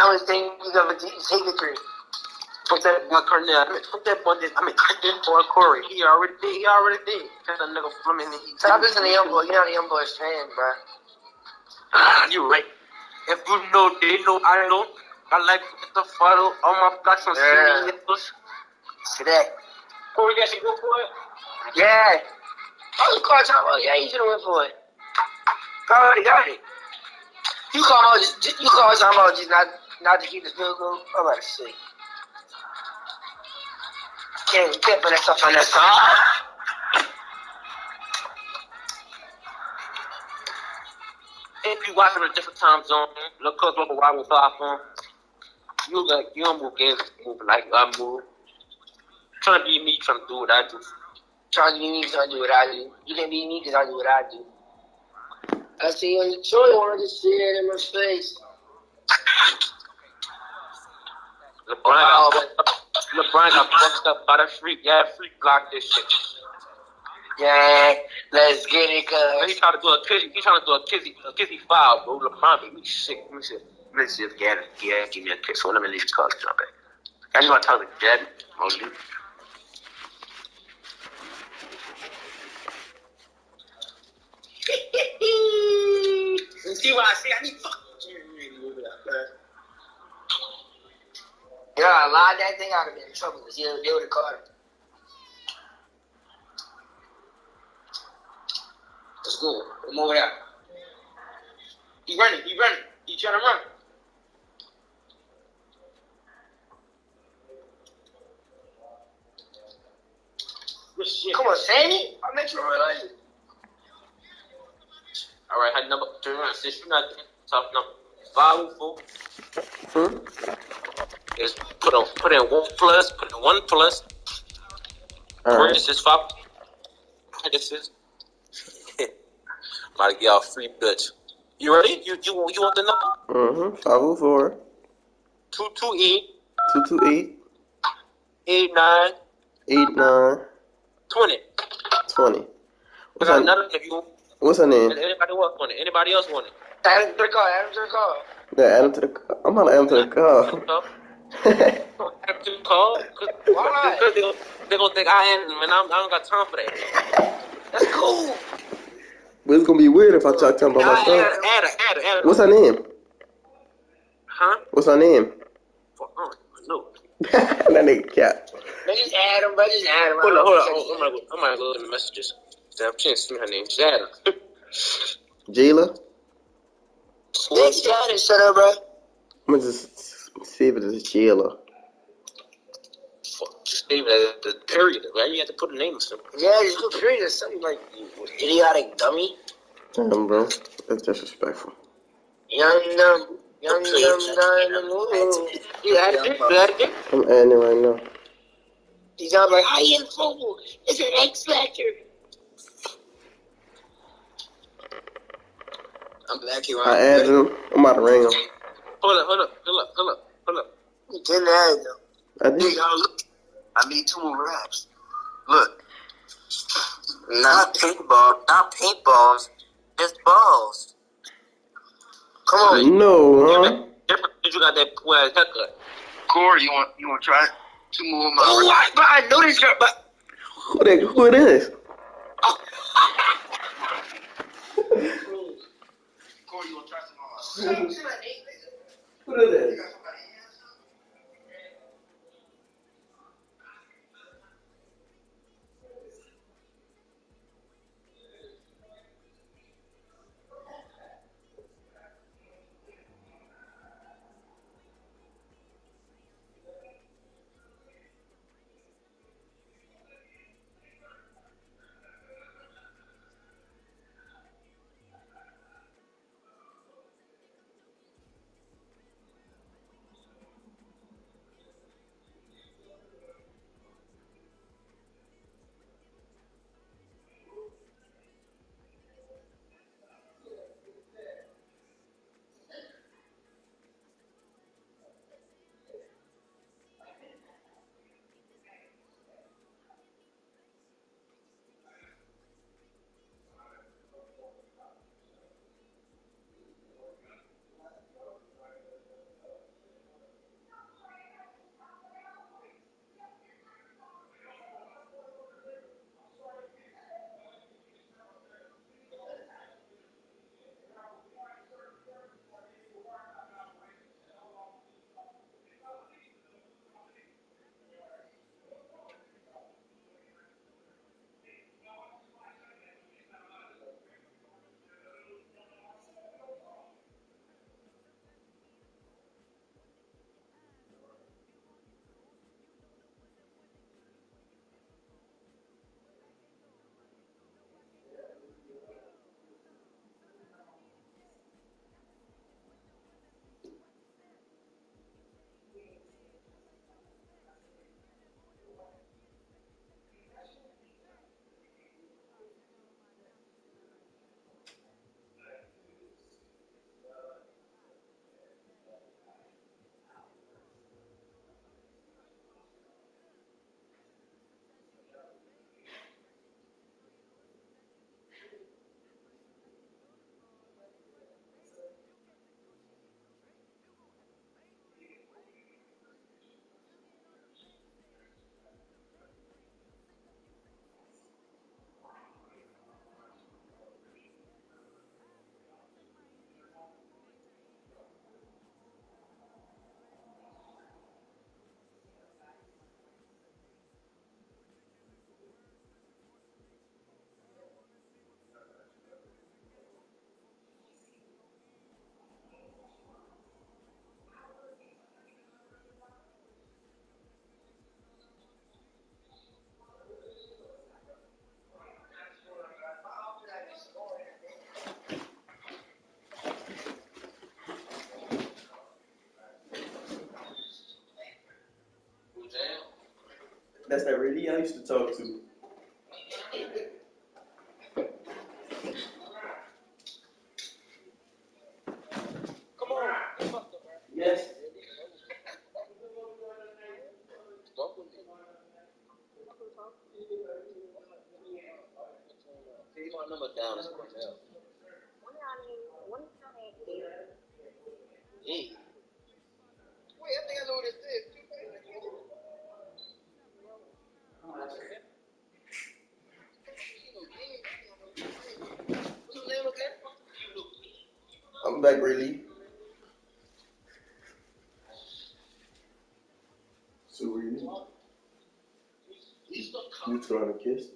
dumbest thing you ever did. Take the three. Fuck that boy Cornell. Fuck that boy. This boy Corey. He already did. Cause that nigga from me. Stop listening to Young Boy. You're not a Young Boy's fan, bro. You right. If you know, they know I know. I like the photo on my blocks on serious. See that? Corey, you go for it? Yeah. Oh, you called talking about? Yeah, you should have went for it. I already got it. You call talking about just not to keep the field goal. I'm about to see. Can't put that stuff on that side. If you watching a different time zone, look up what we thought from. You don't move games, move like I move. Trying to be me, trying to do what I do. Trying to be me, trying to do what I do. You can't be me because I do what I do. I see you on the toy, I want to see it in my face. LeBron got fucked up by the freak. Yeah, freak blocked this shit. Yeah, let's get it, cuz. He trying to do a kizzy foul, bro. LeBron made me sick. Let me see if Gavin give me a kiss. So let me leave the college jump back. I just want to talk to Gavin, mostly. See what I say? I need fuck. Yeah, a lot of that thing I'd have been in trouble because they would have caught him. Let's go. Come over there. He running. He trying to run. Good shit. Come on, Sammy. I met you already. All right, had number 3 since you're not tough number 5 is put in 1 plus. Parentheses 5. Parentheses. About to get y'all free bitch. You ready? You want the number? 504 228 228 89 89 20. 20. What's her name? Anybody else want it? Add him to the call. Yeah, add him to the call. I'm gonna add him to the call. Add him to the call? Why? Because they're gonna think I am, and I don't got time for that. That's cool. But it's gonna be weird if I talk to him about myself. Add her. What's her name? Huh? What's her name? No. That nigga cat. Just add him, bro. Just add him. Hold on. I'm gonna go in the messages. Damn, she didn't see her name. Just add her. Jayla? Next time, shut up, bro. I'm gonna just see if it is Jayla. Fuck, just leave it at the period. Right? You have to put a name or something. Yeah, just put period or something like you idiotic dummy. Damn, bro. That's disrespectful. Young. You had it? I'm adding it right now. He's all like, I am football. It's an X Factor. I'm back here. I added him. I'm about to ring him. Hold up. You didn't add him. I did. Look, I need 2 more raps. Look. Not paintballs, just balls. Come on. No, huh? You got that haircut. Corey, you want to try 2 more of my but I know this girl, but Who it is? Corey, you want to try some more? Who is it? That's that really I used to talk to. Come on. Yes. Talk with me. Take my number down. It's something else. Hey. Wait, I think I know what this is. What's your name again? I'm back, really. So really, you trying to kiss?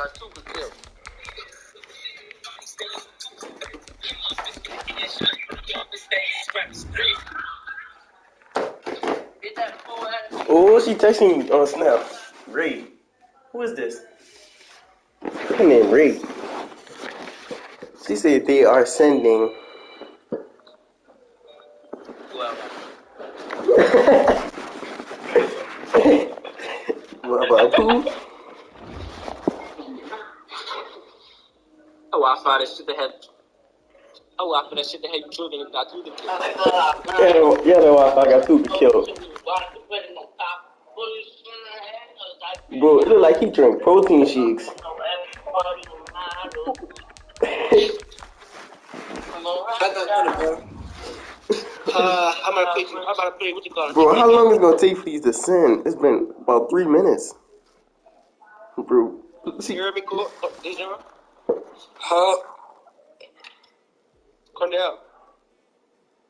got 2 for kill. Oh, she texting me on Snap. Ray. Who is this? Her name Ray. She said they are sending. Well, What about who? oh, I thought that shit that had. Oh, I thought that shit that had you triggered and got 2 to kill. Yeah, the Wi-Fi got 2 killed. Bro, it look like he drank protein shakes. I'm about to play what you call it. Bro, how long is it gonna take for these to send? It's been about 3 minutes. Bro, You heard me, cool? This John? Huh? Cornell.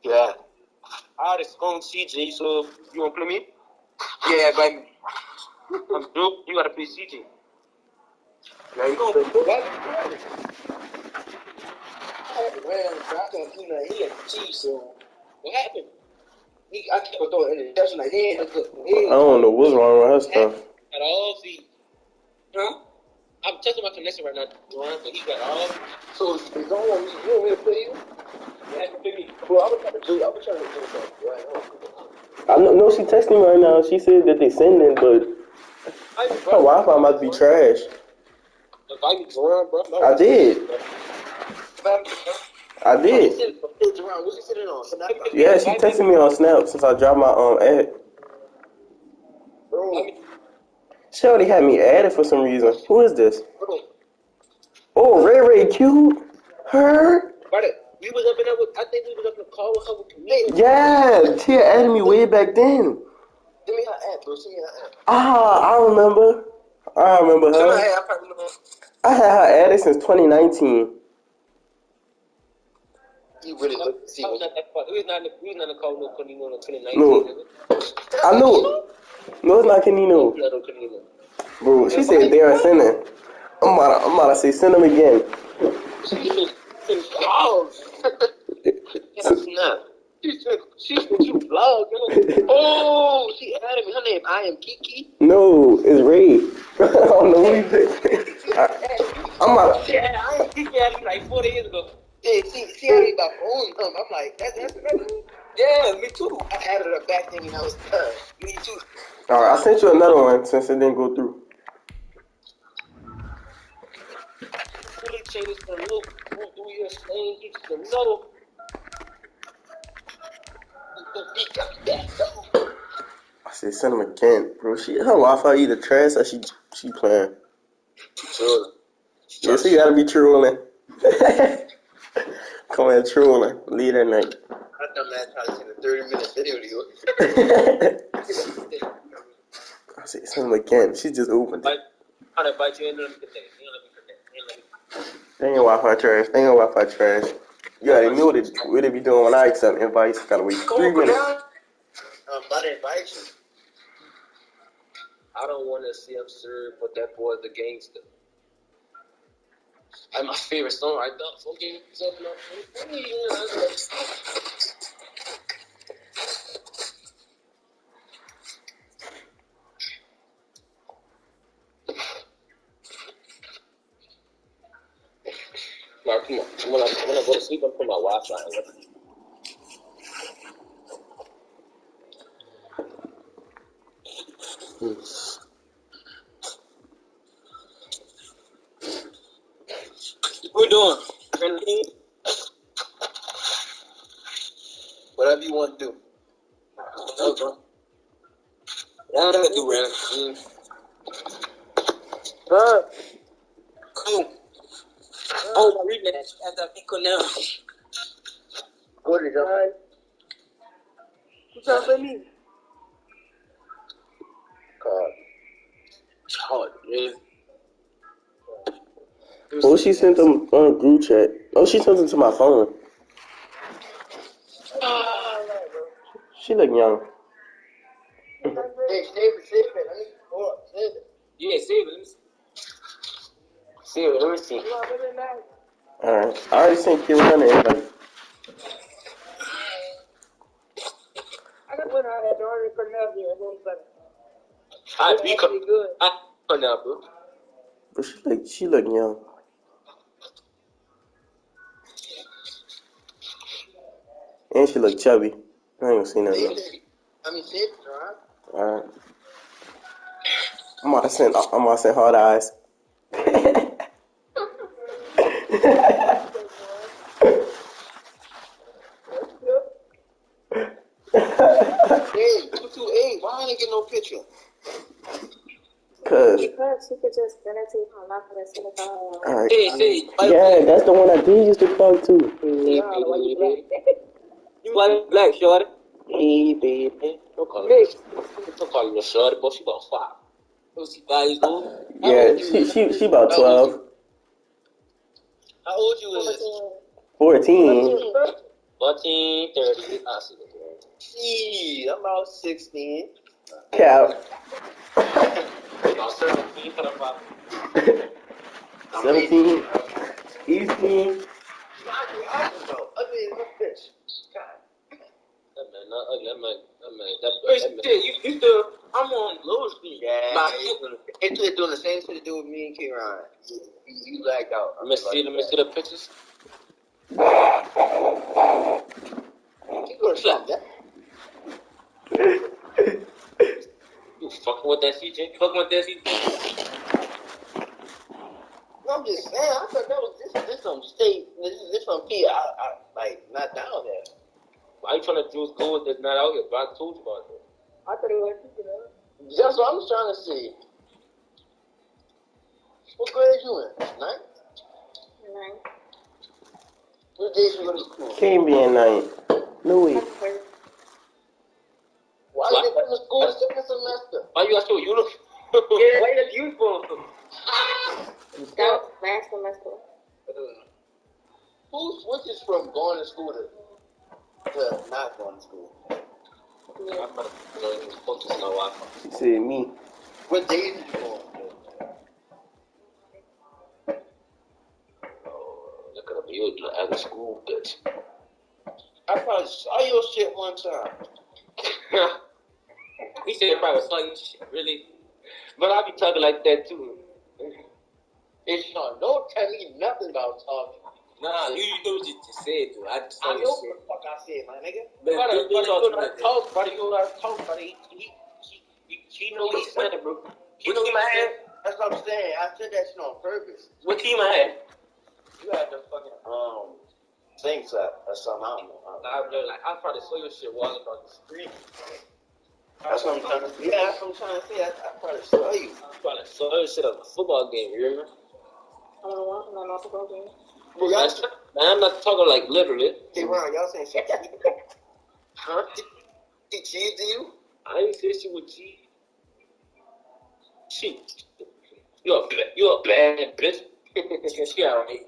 Yeah. I just on CJ, so you wanna play me? Yeah, baby. I'm dope. You gotta play CJ. Yeah, you gonna play what? He had the cheese, so what happened? I kept on throwing an interception like he ain't no good. I don't know what's wrong with her stuff. At all feet. Huh? I'm testing my connection right now, Duran, but he got all. So it's on. You want me to play you? You have to play me. Bro, I was trying to do something. Right? I know she texting me right now. She said that they sending, but her Wi-Fi must be trash. If I get Duran, bro. I did. I did. What's he sitting on? Yeah, she texted me on Snap since I dropped my ad. Bro. She already had me added for some reason. Who is this? Oh, Ray Q. Her? We was up in there with, I think we was up in the call with her with Camille. Yeah, Tia added me way back then. Send me her app, bro. Send me her app. I remember. I remember her. I had her added since 2019. You really look to see I was not that far. We was not in the call with Camille in 2019. No. I know. No, it's not Canino. Bro, she said they are sending. I'm about to say send them again. She said you vlog. Oh, she added me. Her name I am Kiki. No, it's Ray. I don't know who you think. I'm about. Yeah, I am Kiki added me like 40 years ago. Yeah, she added me by phone number. I'm like, that's yeah, me too. I added her back then when I was me too. All right, I sent you another one since it didn't go through. Really change this from look, do your thing, you just know. I said send them again, bro. Her Wi-Fi either trash or she playing. Trolling. Yeah, so you gotta be trolling. Come here trolling. Leave that night. I thought man trying to send a 30-minute video to you. I said send them again. She just opened it. I'll invite you in, let me connect. They ain't Wi-Fi trash. They ain't Wi-Fi trash. You already knew what they be doing when I accept invites. Gotta wait 3 minutes. I'm about to invite you. I don't want to see him serve, but that boy's a gangster. That's my favorite song right there. So give something up. Now, come on. When I go to sleep, I'm putting my Wi-Fi on. What we doing? Whatever you want to do. Whatever. Whatever you do, man. Cool. Oh, my rematch after I pick now. What is up? What's up with me? God. It's hard, man. Oh, she sent them on a group chat. Oh, she sent them to my phone. She look young. Hey, save it. I need to go up. Save it. Yeah, save it. See, let me see. Alright. I already sent Kira Hunter everybody. I be good. I now, bro. But she look young. And she look chubby. I ain't gonna say nothing else. Shit, right? Alright. I'm gonna send hard eyes. Hey, 228, why I ain't get no picture? Cause Because she could just send it to you from nothing and send it to her. alright. Say, Yeah, that's the one I did used to talk to. You like black, shorty? Hey, baby. Don't call her no shorty, but she about 5. Was she 5 years old? Yeah, she about 12. How old you is? 14. 14, 30. I see the girl. Gee, I'm about 16. Cap. About 17, cut up about 17. 18. Ugly as a bitch. that man, not ugly. That man. You still, I'm on low speed. Yeah, it's doing the same shit to do with me and Kieran. You lagged out. Let me see the pictures. You gonna slap that? You fucking with that CJ? Fucking with that CJ? No, I'm just saying. I thought that was this from state. This from P. I like not down there. Why you trying to do gold that's not out here? But I told you about that. I thought it was, you know. That's what I'm trying to see. What grade you in? 9th? 9. What days you go to school? Can't be in 9. No way. Why you going to school the second semester? Why you got your uniform? Yeah, why you got uniform? That was last semester. Who switches from going to school to not going to school? I'm about to focus on Wi-Fi. She said me. What days did you go? Oh, look at you at the school, bitch. I probably saw your shit one time. He said it probably saw your shit, really. But I be talking like that too. It's Sean, don't tell me nothing about talking. Nah, you know what you just said, dude. I just saw I your know shit. what the fuck I said, my nigga. Buddy, you gotta talk, buddy. You gotta talk, buddy. He know what he said, bro. He know what he said. That's what I'm saying. I said that shit on purpose. What team I had? You had the fucking thing set or something. I don't know. I probably saw your shit walking across the street. That's what I'm trying to say. Yeah, that's what I'm trying to say. I probably saw you. I probably saw your shit at a football game, you remember? I don't know, I'm not supposed to. Bro, y'all I'm not talking like literally. Hey, Ron, y'all saying shit. Huh? She cheated to you? I didn't say she would cheat. She, you a bad bitch. She alright.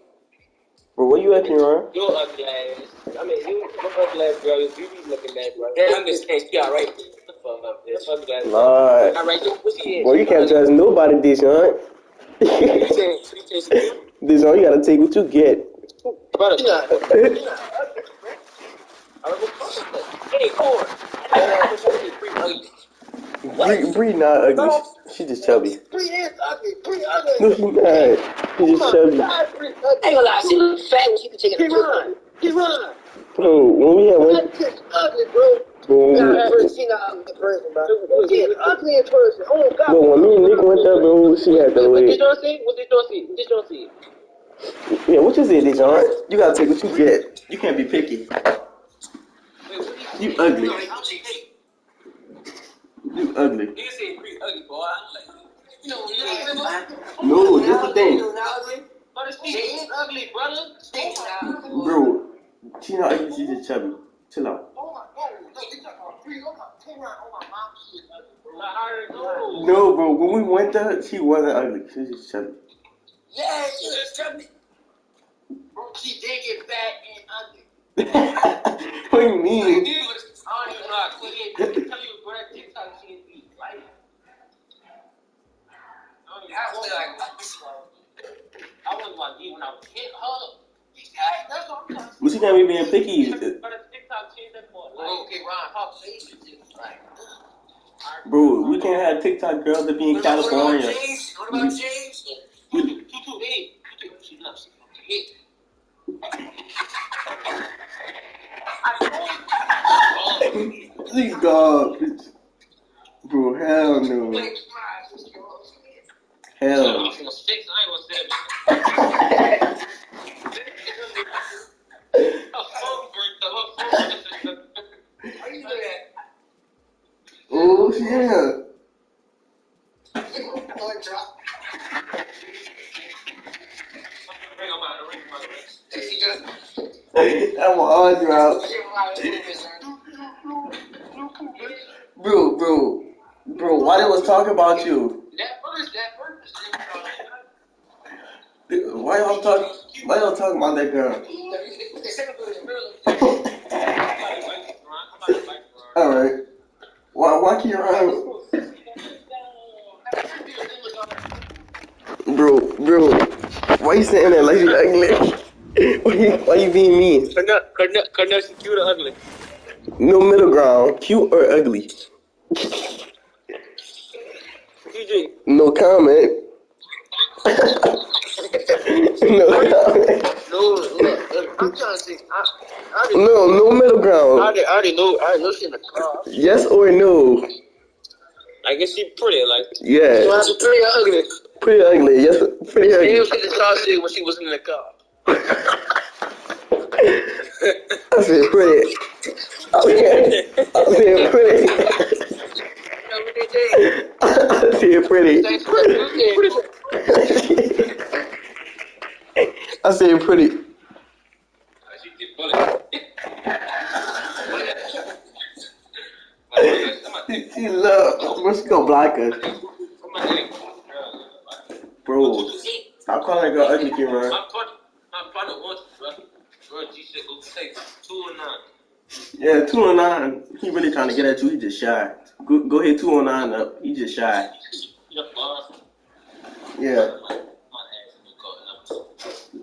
Bro, where you at, Kieran? You ugly ass. I mean, you ugly ass girl. You be looking at, bro. Yeah, I'm just saying she alright. Ugly ass. Lord. Alright, what she is? Boy, you can't trust nobody, Deshaun. You saying she Deshaun, you gotta take what you get. brother. Hey, Core. Bree not ugly. She just chubby. Bree is ugly. Bree ugly. No, she not. She just chubby. I ain't gonna lie, she look fat when she can take it. He run. Bro, when we had one, That bitch ugly, bro. She not ugly in person, bro. She is ugly in person. Oh, God. but when me and Nick went there, bro, she had the What leg. did y'all see? Yeah, what you say, Deshaun? You gotta take what you get. You can't be picky. You ugly. You ugly. You say pretty ugly, boy. No, this the thing. But she is ugly, brother. Bro, she not ugly, she just chubby. Chill out. No, bro, when we went there, she wasn't ugly. She was just chubby. Yeah, she is chubby. Bro, she did get fat and ugly. What do you mean? I don't even know how to tell you, bro, that TikTok shit be like. I did when I was hit her. That's what I'm trying to say. But she got me being picky. But TikTok changed that for okay, Ron, how face it is like. Bro, we can't have TikTok girls that be in California. What about James? 228. She loves it. These dogs. Bro, hell no. Hell no. I ain't gonna say it. Her phone burnt up. Her phone. How you do that? Oh, yeah. I'm gonna argue out. Bro, why they was talking about you? That first. Why y'all talking about that girl? Alright. Why keep around? Bro, why you saying that like you ugly? Why you being mean? Cause she cute or ugly. No middle ground, cute or ugly. DJ. No comment. No comment. No, look, I'm trying to see. No middle ground. I already know she in the car. Yes or no? I guess she pretty, like. Yeah. So I was pretty or ugly. Pretty ugly. Yes, pretty ugly. Damn, she the car shit when she was in the car. I said pretty. I said pretty. I said pretty. I said pretty. She love. What's she gonna block us? Bro, stop calling a girl ugly, Kieran. My partner wants bro. G said go take 209. Yeah, 209. He really trying to get at you. He just shy. Go hit 209 up. He just shy. Yeah.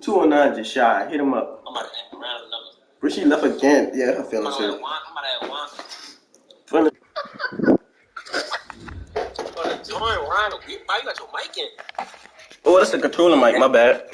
209 just shy. Hit him up. I'm about to add random numbers. But she left again. Yeah, her feelings hurt. I'm about to add one. Funny. Join Ryan. Why you got your mic in? Oh, that's the controller mic. My bad.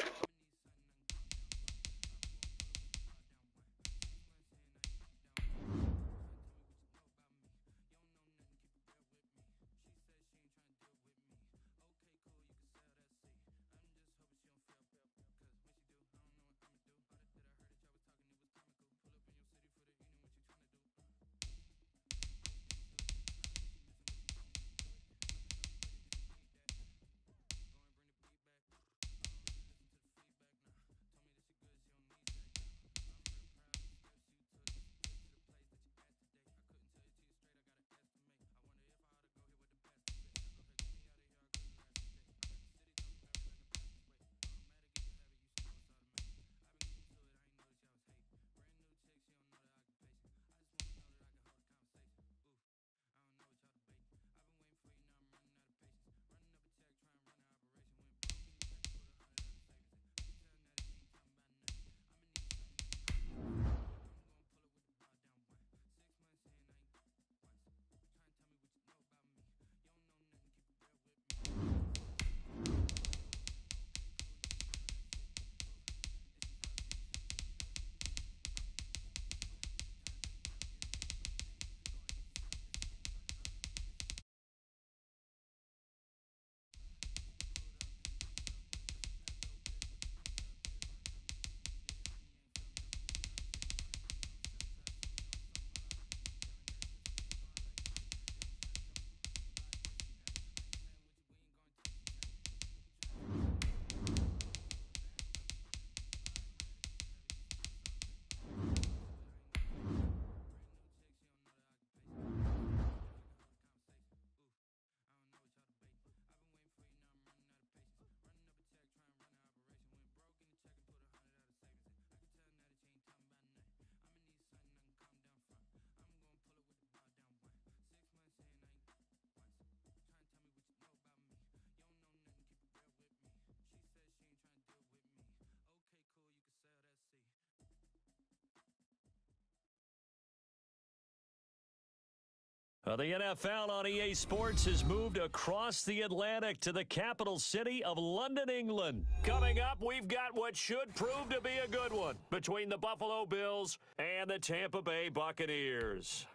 The NFL on EA Sports has moved across the Atlantic to the capital city of London, England. Coming up, we've got what should prove to be a good one between the Buffalo Bills and the Tampa Bay Buccaneers.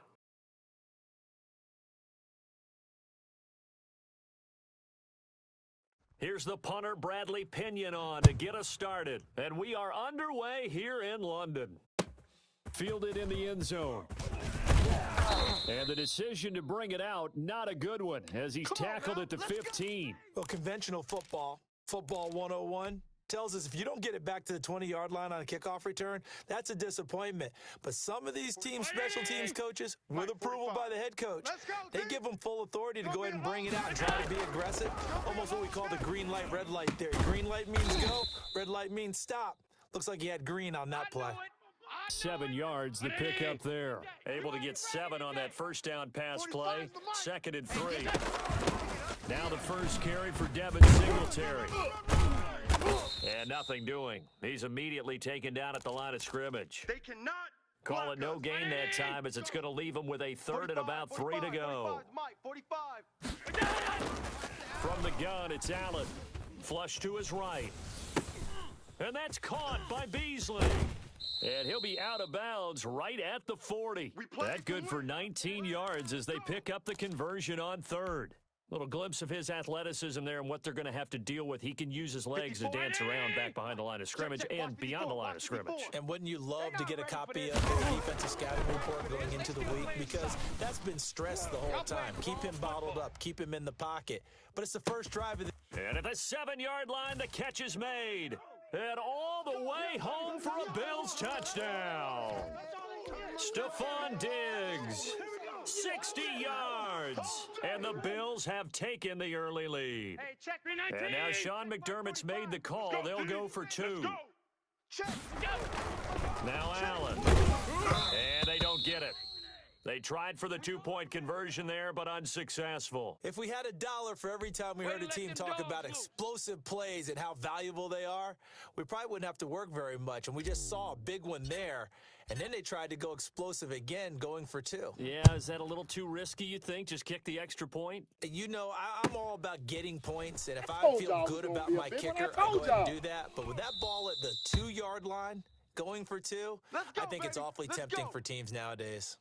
Here's the punter, Bradley Pinion, on to get us started. And we are underway here in London. Fielded in the end zone. And the decision to bring it out, not a good one, as he's tackled at the 15. Well, conventional football 101, tells us if you don't get it back to the 20-yard line on a kickoff return, that's a disappointment. But some of these teams, special teams coaches, with approval by the head coach, they give them full authority to go ahead and bring it out and try to be aggressive. Almost what we call the green light, red light theory. Green light means go, red light means stop. Looks like he had green on that play. 7 yards, the pickup there. Able to get 7 on that first down pass play. 2nd and 3. Now the first carry for Devin Singletary. And nothing doing. He's immediately taken down at the line of scrimmage. They cannot call it no gain that time, as it's going to leave him with a 3rd and about 3 to go. 45. From the gun, it's Allen. Flush to his right. And that's caught by Beasley. And he'll be out of bounds right at the 40. That good for 19 yards as they pick up the conversion on 3rd. Little glimpse of his athleticism there and what they're going to have to deal with. He can use his legs to dance around back behind the line of scrimmage and beyond the line of scrimmage. And wouldn't you love to get a copy of the defensive scouting report going into the week? Because that's been stressed the whole time. Keep him bottled up. Keep him in the pocket. But it's the first drive of the... And at the 7-yard line, the catch is made. And all the way home for a Bills touchdown. Stephon Diggs, 60 yards. And the Bills have taken the early lead. And now Sean McDermott's made the call. They'll go for 2. Now Allen. And they don't get it. They tried for the 2-point conversion there, but unsuccessful. If we had $1 for every time we heard a team talk about explosive plays and how valuable they are, we probably wouldn't have to work very much. And we just saw a big one there. And then they tried to go explosive again, going for 2. Yeah, is that a little too risky, you think? Just kick the extra point? You know, I'm all about getting points. And if I feel good about my kicker, I go ahead and do that. But with that ball at the 2-yard line, going for 2, I think it's awfully tempting for teams nowadays.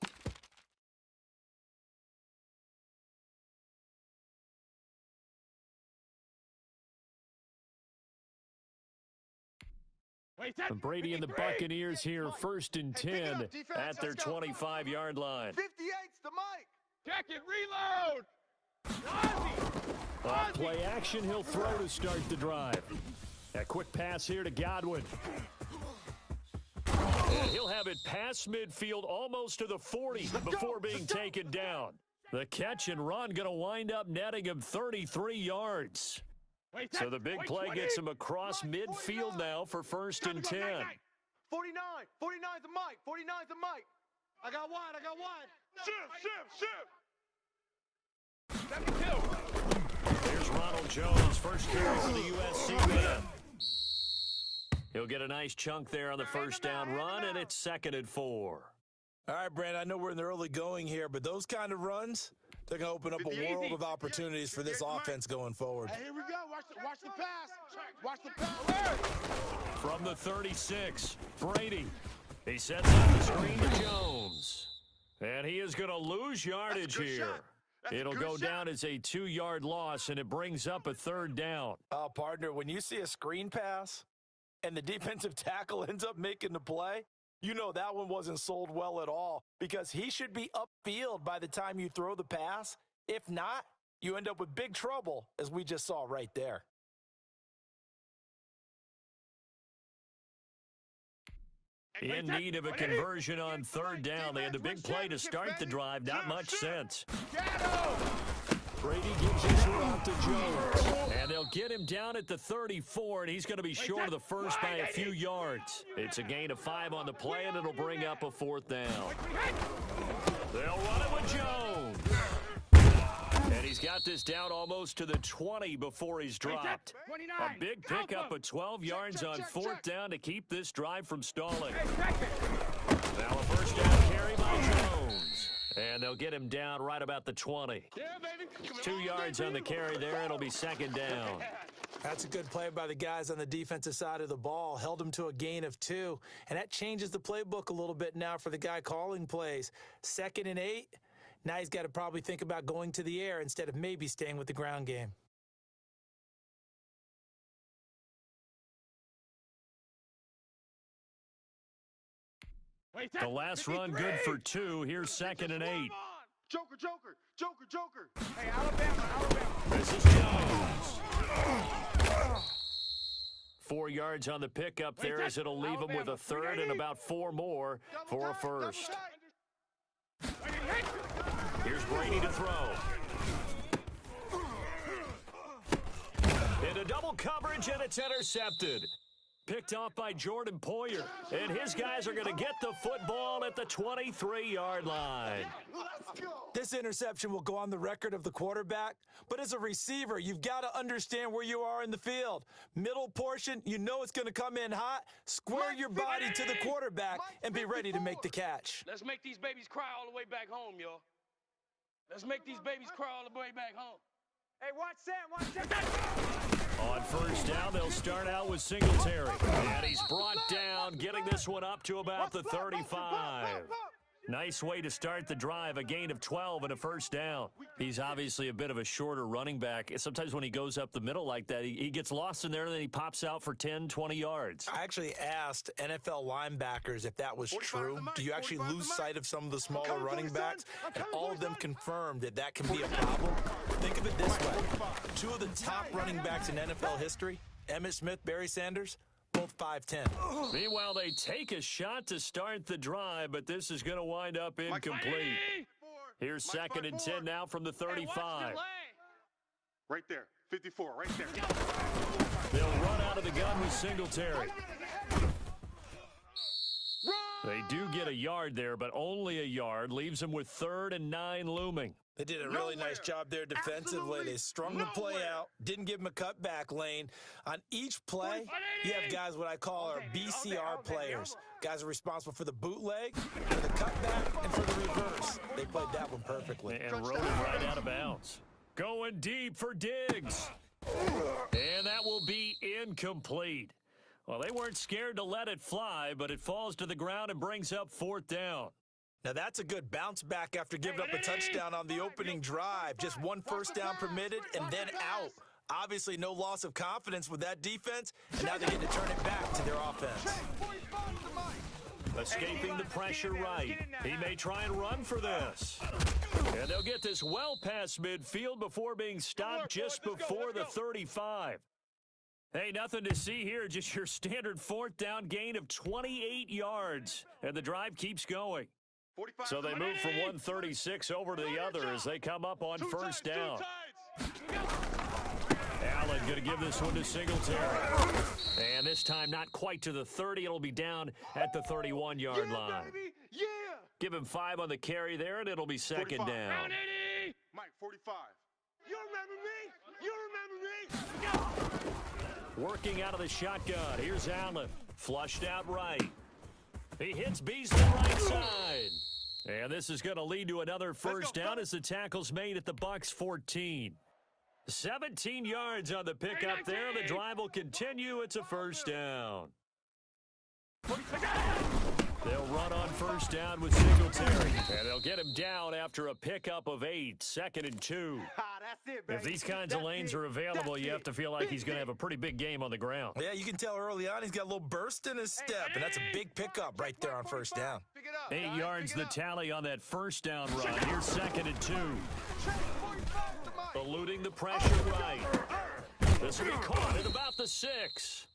Brady and the Buccaneers here, 1st and 10 at their 25-yard line. 58's the mic. Check it, reload. Play action, he'll throw to start the drive. A quick pass here to Godwin. And he'll have it past midfield, almost to the 40 before being taken down. The catch and run going to wind up netting him 33 yards. So the big play gets him across midfield now for 1st and 10. 49's the mic. 49's the mic. I got wide. Shift. There's Ronald Jones, first carry for the USC man. He'll get a nice chunk there on the first down run, and it's 2nd and 4. All right, Brandon, I know we're in the early going here, but those kind of runs, they're going to open up a world of opportunities for this offense going forward. Hey, here we go. Watch the pass. Watch the pass. From the 36, Brady. He sets up the screen to Jones. And he is going to lose yardage here. It'll go down as a 2-yard loss, and it brings up a 3rd down. Partner, when you see a screen pass and the defensive tackle ends up making the play, you know that one wasn't sold well at all, because he should be upfield by the time you throw the pass. If not, you end up with big trouble, as we just saw right there. In need of a conversion on 3rd down. They had the big play to start the drive. Not much sense. Brady gives his route to Jones. And they'll get him down at the 34, and he's going to be short of the first by a few yards. It's a gain of 5 on the play, and it'll bring up a 4th down. They'll run it with Jones. And he's got this down almost to the 20 before he's dropped. A big pickup of 12 yards on 4th down to keep this drive from stalling. Now a first down carry by Jones. And they'll get him down right about the 20. Yeah, baby. 2 yards on the carry there. It'll be second down. That's a good play by the guys on the defensive side of the ball. Held him to a gain of 2. And that changes the playbook a little bit now for the guy calling plays. 2nd and 8. Now he's got to probably think about going to the air instead of maybe staying with the ground game. The last run good for 2. Here's 2nd and 8. Joker, Joker, Joker, Joker. Hey, Alabama. This is Jones. 4 yards on the pickup there as it'll leave him with a third and about 4 more for a first. Here's Brady to throw. Into double coverage, and it's intercepted. Picked off by Jordan Poyer. And his guys are going to get the football at the 23-yard line. This interception will go on the record of the quarterback, but as a receiver, you've got to understand where you are in the field. Middle portion, you know it's going to come in hot. Square your body to the quarterback and be ready to make the catch. Let's make these babies cry all the way back home, y'all. Let's make these babies cry all the way back home. Hey, watch that. On first down, they'll start out with Singletary. And he's brought down, getting this one up to about the 35. Nice way to start the drive, a gain of 12 and a first down. He's obviously a bit of a shorter running back. Sometimes when he goes up the middle like that, he gets lost in there, and then he pops out for 10, 20 yards. I actually asked NFL linebackers if that was true. Do you actually lose sight of some of the smaller running backs? And all of them confirmed that that can be a problem. Think of it this way. 2 of the top running backs in NFL history, Emmitt Smith, Barry Sanders, both 5'10". Meanwhile, they take a shot to start the drive, but this is going to wind up incomplete. Here's 2nd and 10 now from the 35. Right there, 54, right there. They'll run out of the gun with Singletary. They do get a yard there, but only a yard. Leaves them with 3rd and 9 looming. They did a really nice job there defensively. They strung the play out, didn't give him a cutback lane. On each play, you have guys what I call our BCR players. Guys are responsible for the bootleg, for the cutback, and for the reverse. They played that one perfectly. And rode him right out of bounds. Going deep for Diggs. And that will be incomplete. Well, they weren't scared to let it fly, but it falls to the ground and brings up 4th down. Now, that's a good bounce back after giving up a touchdown on the opening drive. Just 1 first down permitted and then out. Obviously, no loss of confidence with that defense, and now they get to turn it back to their offense. Escaping the pressure right. He may try and run for this. And they'll get this well past midfield before being stopped just before the 35. Hey, nothing to see here, just your standard 4th down gain of 28 yards. And the drive keeps going. So they move from 136 over to the other as they come up on first down. Allen going to give this one to Singletary. And this time not quite to the 30. It'll be down at the 31-yard line. Yeah. Give him 5 on the carry there, and it'll be 2nd down. Mike, 45. You remember me? Working out of the shotgun. Here's Allen. Flushed out right. He hits Beasley right side. And this is going to lead to another first down as the tackle's made at the Bucs 14. 17 yards on the pickup there. The drive will continue. It's a first down. They'll run on first down with Singletary. And they'll get him down after a pickup of 8. 2nd and 2. If these kinds of lanes are available, you have to feel like he's going to have a pretty big game on the ground. Yeah, you can tell early on he's got a little burst in his step, and that's a big pickup right there on first down. 8 yards the tally on that first down run. Here's 2nd and 2. Eluding the pressure right. This will be caught at about the 6.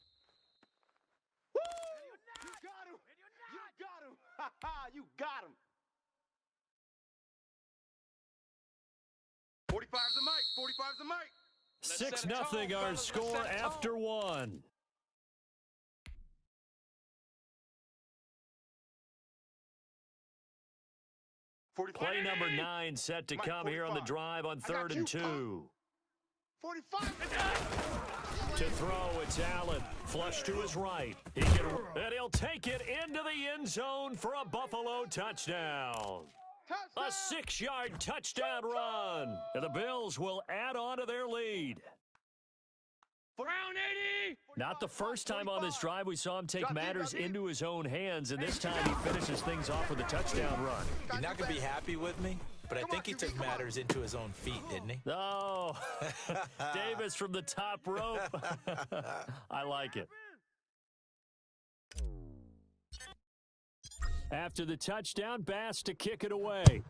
You got him. 45's the mic. 45's the mic. 6-0 our score after 1. Play number 9 set to come here on the drive on 3rd and 2. 45. To throw, it's Allen. Flush to his right. And he'll take it into the end zone for a Buffalo touchdown. A 6-yard touchdown run. And the Bills will add on to their lead. Round 80. Not the first time on this drive we saw him take matters into his own hands, and this time he finishes things off with a touchdown run. You're not going to be happy with me, but I think he took matters into his own feet, didn't he? Oh, Davis from the top rope. I like it. After the touchdown, Bass to kick it away.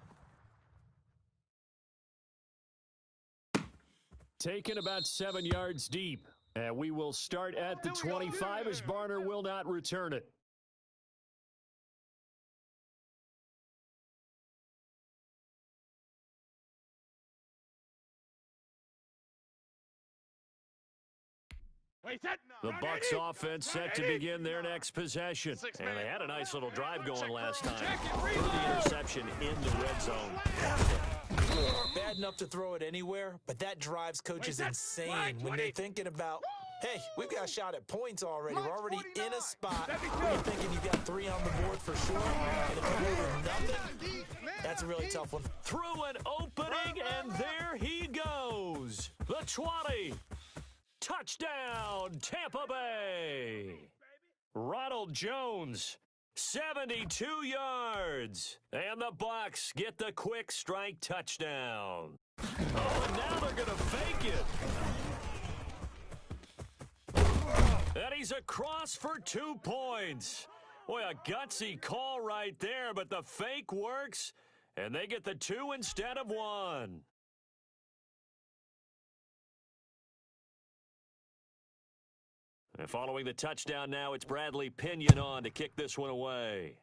Taken about 7 yards deep. And we will start at the 25 as Barner will not return it. The Bucs offense set to begin their next possession. And they had a nice little drive going last time. Threw the interception in the red zone. Bad enough to throw it anywhere, but that drives coaches insane when they're thinking about, hey, we've got a shot at points already. We're already in a spot where you're thinking you've got 3 on the board for sure. And if you go with nothing, that's a really tough one. Through an opening, and there he goes. The 20. Touchdown, Tampa Bay. Ronald Jones, 72 yards. And the Bucs get the quick strike touchdown. Oh, and now they're going to fake it. And he's across for 2 points. Boy, a gutsy call right there, but the fake works, and they get the 2 instead of 1. And following the touchdown now, it's Bradley Pinion on to kick this one away.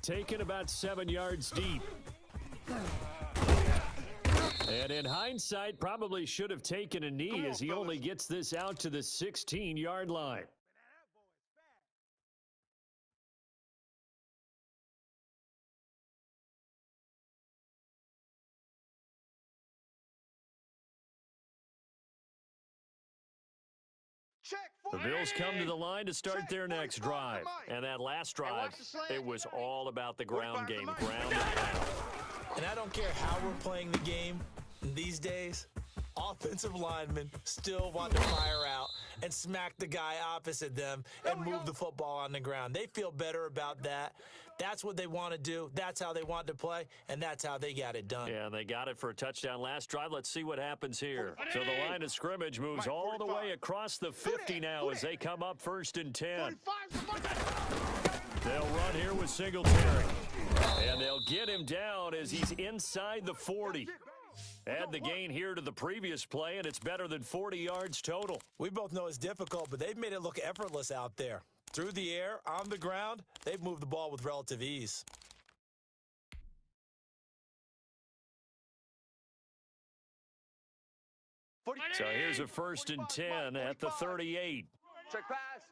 Taken about 7 yards deep. And in hindsight, probably should have taken a knee as he only gets this out to the 16-yard line. The Bills come to the line to start their next drive. And that last drive, it was all about the ground game, ground and pound. And I don't care how we're playing the game these days, offensive linemen still want to fire out and smack the guy opposite them and move the football on the ground. They feel better about that. That's what they want to do. That's how they want to play, and that's how they got it done. Yeah, they got it for a touchdown last drive. Let's see what happens here. So the line of scrimmage moves all the way across the 50 now as they come up 1st and 10. They'll run here with Singletary. And they'll get him down as he's inside the 40. Add the gain here to the previous play, and it's better than 40 yards total. We both know it's difficult, but they've made it look effortless out there. Through the air, on the ground, they've moved the ball with relative ease. So here's a 1st and 10 at the 38. Check pass.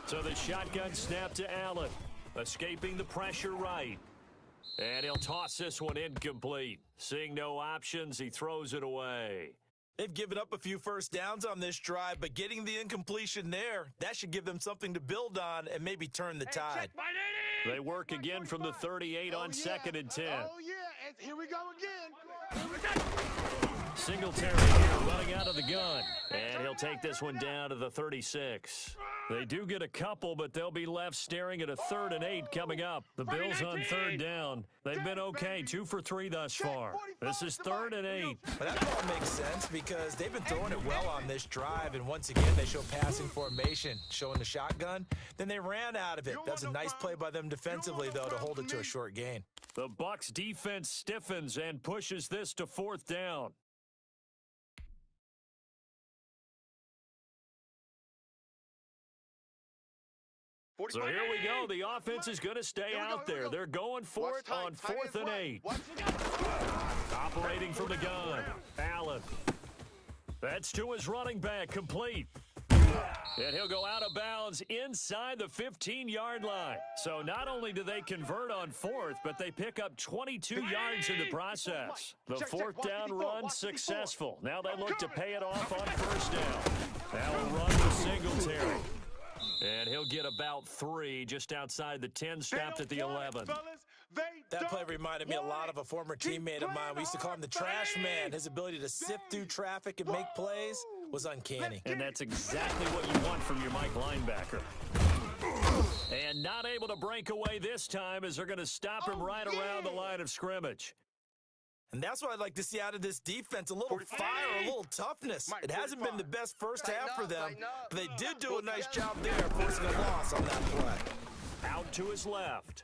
So the shotgun snap to Allen, escaping the pressure right. And he'll toss this one incomplete. Seeing no options, he throws it away. They've given up a few first downs on this drive, but getting the incompletion there, that should give them something to build on and maybe turn the tide. They work again from the 38 on 2nd and 10. Oh, yeah. Here we go again. Singletary here running out of the gun. And he'll take this one down to the 36. They do get a couple, but they'll be left staring at a 3rd and 8 coming up. The Bills on 3rd down. They've been okay, 2 for 3 thus far. This is 3rd and 8. But that all makes sense because they've been throwing it well on this drive, and once again, they show passing formation, showing the shotgun. Then they ran out of it. That's a nice play by them defensively, though, to hold it to a short gain. The Bucs defense stiffens and pushes this to 4th down. So here we go. The offense is going to stay out there. They're going for it on 4th and 8. Operating from the gun. Allen. That's to his running back. Complete. And he'll go out of bounds inside the 15-yard line. So not only do they convert on 4th, but they pick up 22 yards in the process. The 4th down run successful. Now they look to pay it off on 1st down. Now a run with Singletary. And he'll get about 3 just outside the 10, stopped at the 11. That play reminded me a lot of a former teammate of mine. We used to call him the trash man. His ability to sift through traffic and make plays was uncanny. And that's exactly what you want from your Mike linebacker. And not able to break away this time as they're going to stop him right around the line of scrimmage. And that's what I'd like to see out of this defense, a little fire, a little toughness. It hasn't been the best first half for them, but they did do a nice job there forcing a loss on that play. Out to his left.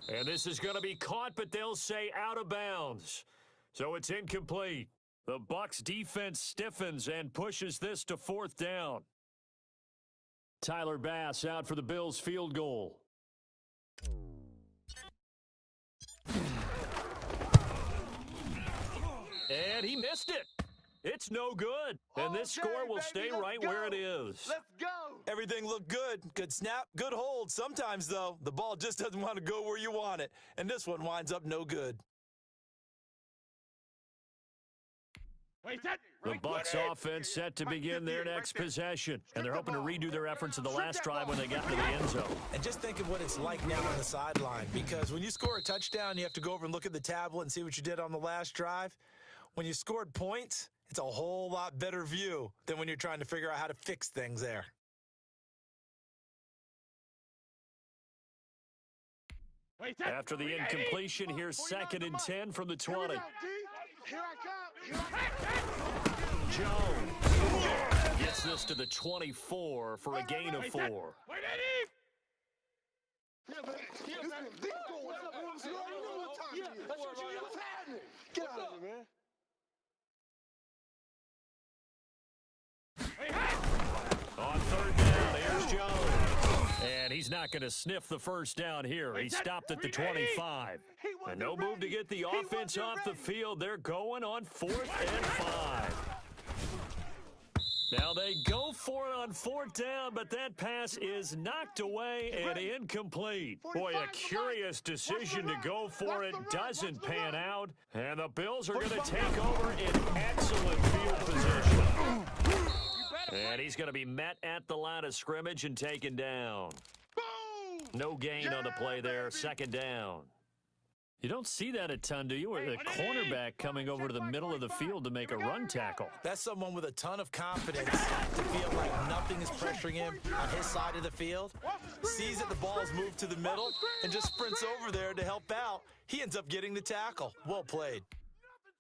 And this is going to be caught, but they'll say out of bounds. So it's incomplete. The Bucs defense stiffens and pushes this to 4th down. Tyler Bass out for the Bills field goal. And he missed it. It's no good. And this score will stay right where it is. Let's go. Everything looked good. Good snap, good hold. Sometimes, though, the ball just doesn't want to go where you want it. And this one winds up no good. The Bucs offense set to begin their next possession. And they're hoping to redo their efforts in the last drive when they got to the end zone. And just think of what it's like now on the sideline. Because when you score a touchdown, you have to go over and look at the tablet and see what you did on the last drive. When you scored points, it's a whole lot better view than when you're trying to figure out how to fix things there. After the incompletion, here's 2nd and 10 from the 20. Jones gets this to the 24 for a gain of 4. Get out of here, man. On 3rd down, here's Jones. And he's not going to sniff the first down here. He stopped at the 25. And no move to get the offense off the field. They're going on 4th and 5. Now they go for it on 4th down, but that pass is knocked away and incomplete. Boy, a curious decision to go for it doesn't pan out. And the Bills are going to take over in excellent field position. And he's going to be met at the line of scrimmage and taken down. No gain on the play there, 2nd down. You don't see that a ton, do you? Or the cornerback coming over to the middle of the field to make a run tackle. That's someone with a ton of confidence to feel like nothing is pressuring him on his side of the field. Sees that the ball is moved to the middle and just sprints over there to help out. He ends up getting the tackle. Well played.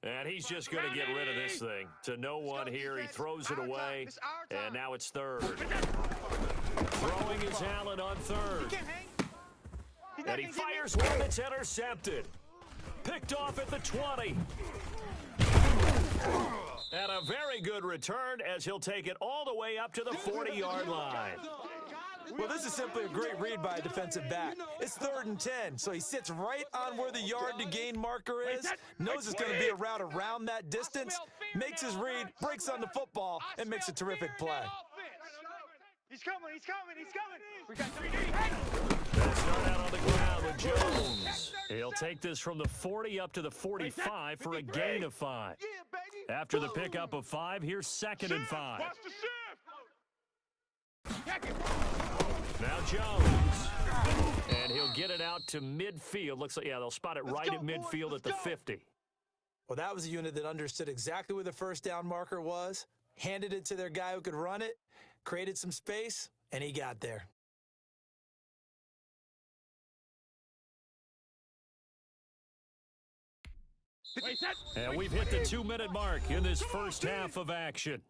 And he's just going to get rid of this thing. To no one here, he throws it away, and now it's 3rd. Throwing is Allen on 3rd. And he fires one that's intercepted. Picked off at the 20. And a very good return as he'll take it all the way up to the 40-yard line. Well, this is simply a great read by a defensive back. It's 3rd and 10, so he sits right on where the yard-to-gain marker is, knows it's going to be a route around that distance, makes his read, breaks on the football, and makes a terrific play. He's coming, he's coming, he's coming. We got 3D. They'll start out on the ground with Jones. He'll take this from the 40 up to the 45 for a gain of 5. After the pickup of 5, here's 2nd and 5. Now Jones. And he'll get it out to midfield. Looks like, yeah, they'll spot it right at midfield at the 50. Well, that was a unit that understood exactly where the first down marker was, handed it to their guy who could run it, created some space, and he got there. And we've hit the 2-minute mark in this first half of action.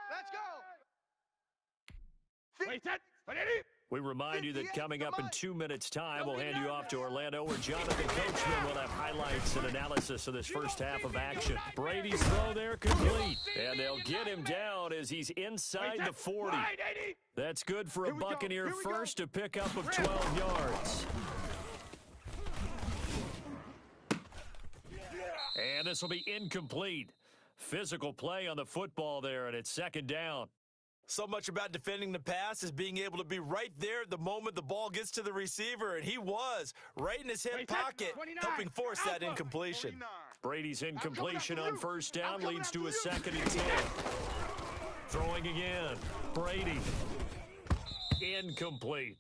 Let's go. We remind you that coming up in 2 minutes' time, we'll hand you off to Orlando, where Jonathan Coachman will have highlights and analysis of this first half of action. Brady's throw there complete, and they'll get him down as he's inside the 40. That's good for a Buccaneer first to pick up of 12 yards. And this will be incomplete. Physical play on the football there, and it's 2nd down. So much about defending the pass is being able to be right there the moment the ball gets to the receiver, and he was right in his hip pocket, helping force that incompletion. Brady's incompletion on first down leads to a 2nd and 10. Throwing again. Brady. Incomplete.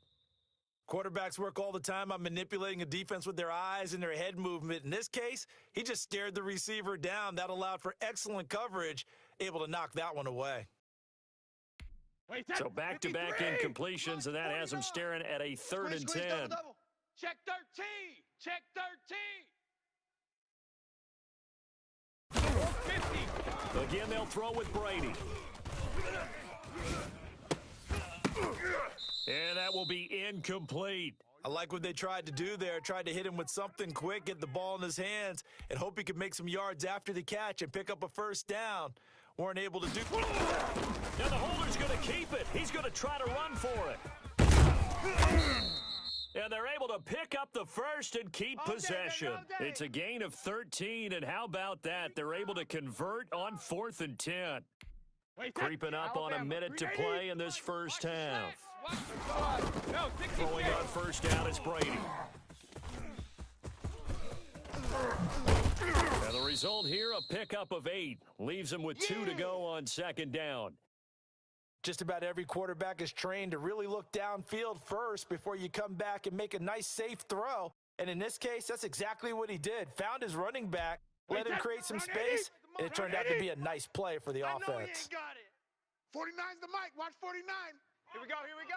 Quarterbacks work all the time on manipulating a defense with their eyes and their head movement. In this case, he just stared the receiver down. That allowed for excellent coverage, able to knock that one away. So back-to-back incompletions, and that has him staring at a 3rd and 10. Double. Check 13. Check 13. 50. Again, they'll throw with Brady. And that will be incomplete. I like what they tried to do there. Tried to hit him with something quick, get the ball in his hands, and hope he could make some yards after the catch and pick up a first down. Weren't able to do. Now the holder's going to keep it. He's going to try to run for it. And they're able to pick up the first and keep possession. It's a gain of 13, and how about that? They're able to convert on 4th and 10. Creeping up on a minute to play in this first half. Throwing on first down is Brady. And the result here, a pickup of 8. Leaves him with 2 to go on 2nd down. Just about every quarterback is trained to really look downfield first before you come back and make a nice, safe throw. And in this case, that's exactly what he did. Found his running back, let him create some space, and it turned out to be a nice play for the offense. I know he ain't got it. 49's the mic. Watch 49. Here we go. Here we go.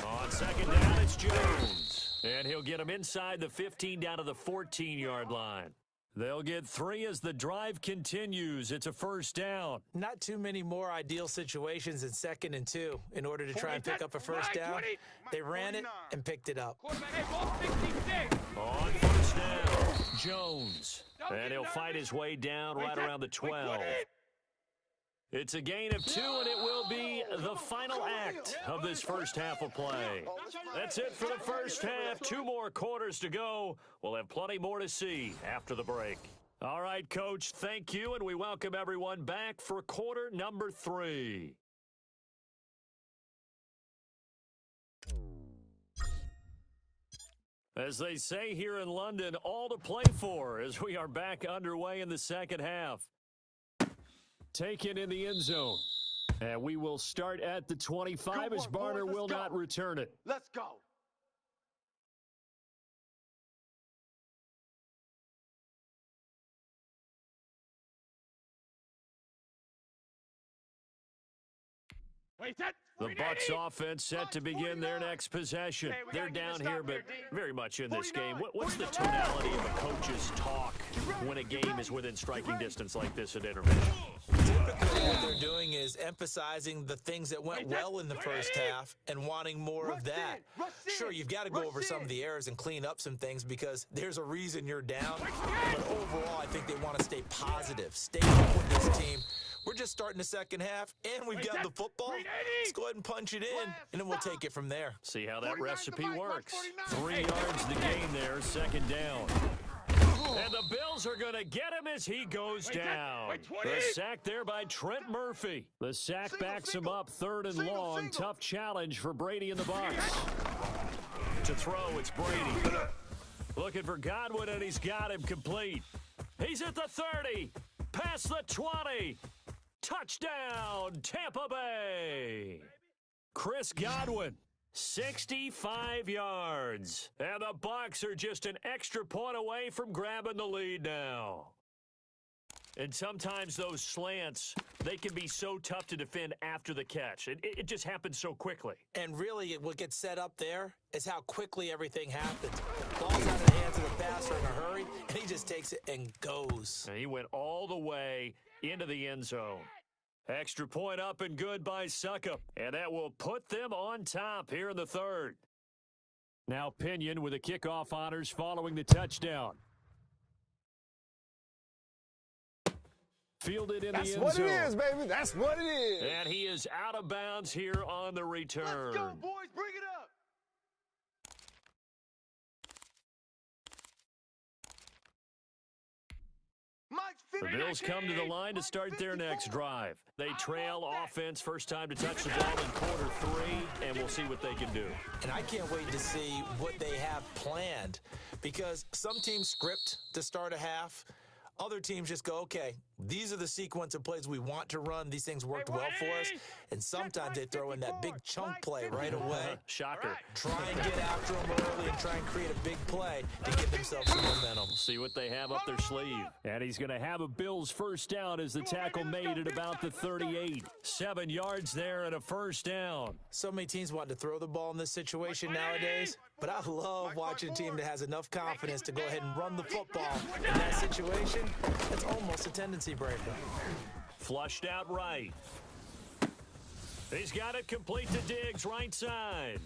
On 2nd down, it's Jones. And he'll get him inside the 15 down to the 14-yard line. They'll get 3 as the drive continues. It's a first down. Not too many more ideal situations in 2nd and 2 in order to try and pick up a first down. They ran it and picked it up. On first down, Jones. And he'll fight his way down right around the 12. It's a gain of 2, and it will be the final act of this first half of play. That's it for the first half. 2 more quarters to go. We'll have plenty more to see after the break. All right, Coach, thank you, and we welcome everyone back for quarter number 3. As they say here in London, all to play for as we are back underway in the second half. Taken in the end zone. And we will start at the 25 as Barner will not return it. Let's go. The Bucs offense set to begin their next possession. They're down here, but very much in this game. What's the tonality of a coach's talk when a game is within striking distance like this at intermission? Typically, what they're doing is emphasizing the things that went well in the first half and wanting more of that. Sure, you've got to go over some of the errors and clean up some things because there's a reason you're down. But overall, I think they want to stay positive, stay up with this team. We're just starting the second half, and we've got the football. Let's go ahead and punch it in, and then we'll take it from there. See how that recipe works. 3 yards the gain there, 2nd down. And the Bills are going to get him as he goes down. The sack there by Trent Murphy. The sack backs him up 3rd and long. Tough challenge for Brady and the Bucs. To throw, it's Brady. Looking for Godwin, and he's got him complete. He's at the 30. Past the 20. Touchdown, Tampa Bay. Chris Godwin, 65 yards. And the Bucs are just an extra point away from grabbing the lead now. And sometimes those slants, they can be so tough to defend after the catch. It just happens so quickly. And really, what gets set up there is how quickly everything happens. Ball's out of the hands of the passer in a hurry, and he just takes it and goes. And he went all the way into the end zone. Extra point up and good by Succop. And that will put them on top here in the 3rd. Now Pinion with the kickoff honors following the touchdown. Fielded in the end zone. That's what it is, baby. That's what it is. And he is out of bounds here on the return. Let's go, boys. Bring it up. The Bills come to the line to start their next drive. They trail offense first time to touch the ball in quarter 3, and we'll see what they can do. And I can't wait to see what they have planned because some teams script to start a half. Other teams just go, okay, These are the sequence of plays we want to run. These things worked well for us, and sometimes they throw in that big chunk play right away. Shocker. Try and get after them early and try and create a big play to give themselves some momentum. See what they have up their sleeve. And he's going to have a Bills first down as the tackle made at about the 38. 7 yards there and a first down. So many teams want to throw the ball in this situation nowadays, but I love watching a team that has enough confidence to go ahead and run the football. In that situation, it's almost a tendency breaker. Flushed out right. He's got it complete to Diggs, right side.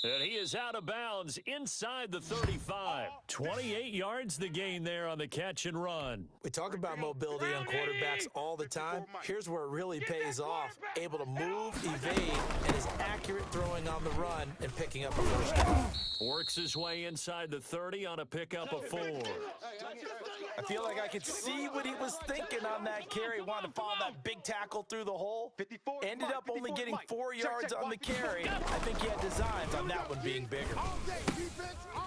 And he is out of bounds inside the 35. 28 yards the gain there on the catch and run. We talk about mobility on quarterbacks all the time. Here's where it really pays off. Able to move, evade, and is accurate throwing on the run and picking up a first down. Works his way inside the 30 on a pickup of 4. I feel like I could see what he was thinking on that carry. Wanted to follow that big tackle through the hole. Ended up only getting 4 yards on the carry. I think he had designs on that one being bigger.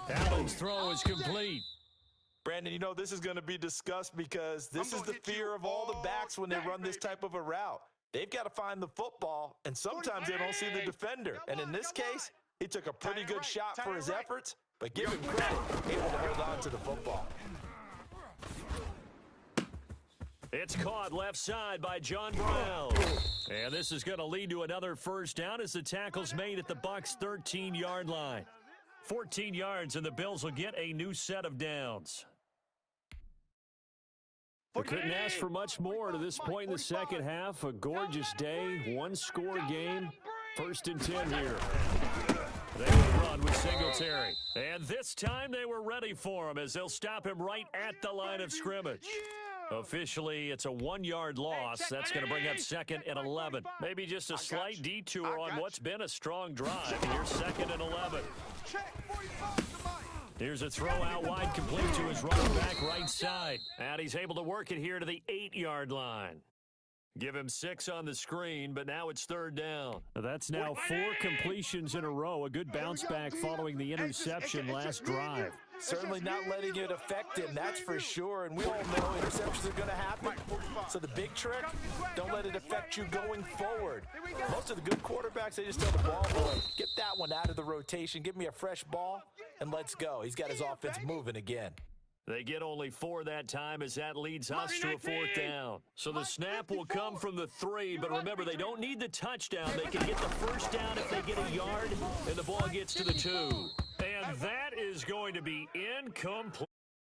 Allen's throw is complete. Brandon, you know, this is going to be discussed because this is the fear of all the backs when they run this type of a route. They've got to find the football, and sometimes they don't see the defender. And in this case, he took a pretty good shot for his efforts, but give him credit, able to hold on to the football. It's caught left side by John Brown. And this is going to lead to another first down as the tackle's made at the Bucs' 13-yard line. 14 yards, and the Bills will get a new set of downs. We couldn't ask for much more to this point in the second half. A gorgeous day, one-score game. 1st and 10 here. They will run with Singletary. And this time they were ready for him as they'll stop him right at the line of scrimmage. Officially, it's a 1-yard loss. That's going to bring up 2nd and 11. Maybe just a slight detour on what's been a strong drive. Here's 2nd and 11. Here's a throw out wide, complete to his running back right side. And he's able to work it here to the 8-yard line. Give him 6 on the screen, but now it's 3rd down. That's now 4 completions in a row. A good bounce back following the interception last drive. Certainly not letting it affect him, that's for sure. And we all know interceptions are going to happen. So the big trick, don't let it affect you going forward. Most of the good quarterbacks, they just tell the ball boy, get that one out of the rotation, give me a fresh ball, and let's go. He's got his offense moving again. They get only 4 that time as that leads us to a 4th down. So the snap will come from the 3, but remember, they don't need the touchdown. They can get the first down if they get a yard, and the ball gets to the 2. And that is going to be incomplete.